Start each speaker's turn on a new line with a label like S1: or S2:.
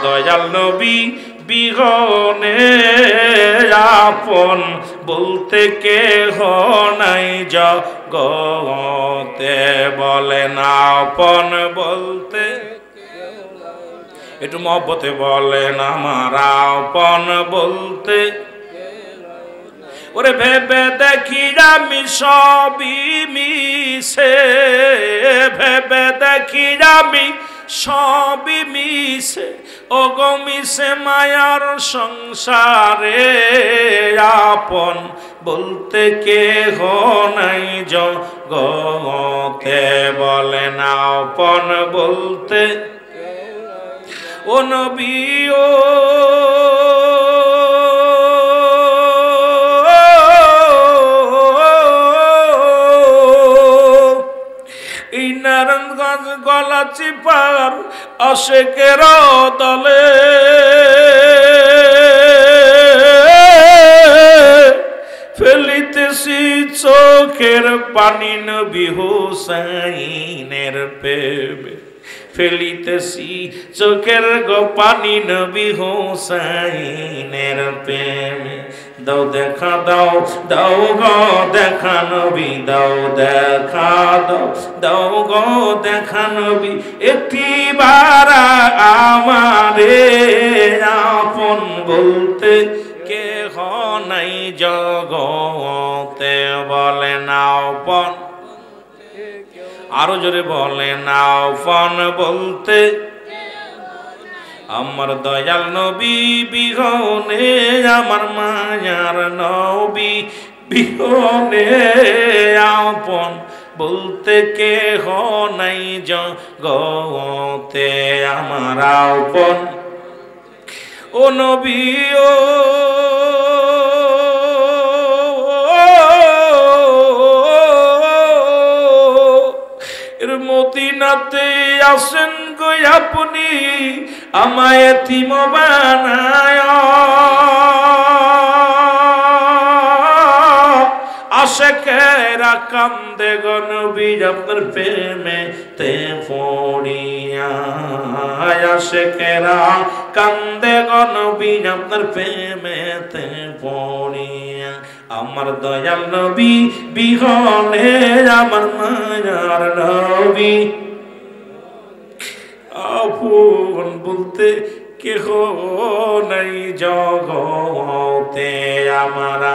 S1: দয়াল নবী বিহনে আপন বলতে কেহ নাই জগতে, বলেন আপন বলতে, একটু মহব্বতে বলেন আমার আপন বলতে। ওরে ভেবে দেখি আমি সবই মিশে, ভেবে দেখি আমি সবই মিশে, ও গো মিশে মায়ার সংসারে, আপন বলতে কেহ নাই জগতে, বলেন আপন বলতে। ও নবী ও এই নারায়ণগঞ্জ গলা চিপার আশেকের দলে ফেলিতেছি চোখের পানি নবী হুসাইনের প্রেমে, ফেলিতেছি চোখের গো পানি নবী হুসাইনের প্রেমে। দাও দেখা দাও, দাও গো দেখা নবী, দাও দেখা দাও, দাও গো দেখা নবী, একটিবার আমারে আপন বলতে কেহ নাই জগতে, বলেন আপন। আরো জোরে বলেন আপন বলতে। আমার দয়াল নবী বিহনে, আমার মায়ার নবী বিহনে আপন বলতে কেহ নাই জগতে, আমার আপন। ও নবী ও মদিনাতে আসেন গো আপনি, আমায় এতিম বানায়, আশেকেরা কান্দে গো নবী আপনার প্রেমে তে পড়িয়া, আশেকেরা কান্দে গো নবী আপনার প্রেমে তে পড়িয়া। আমার দয়াল নবী বিহনে, আমার মায়ার নবী আপন বলতে কেহ নাই জগতে, আমারা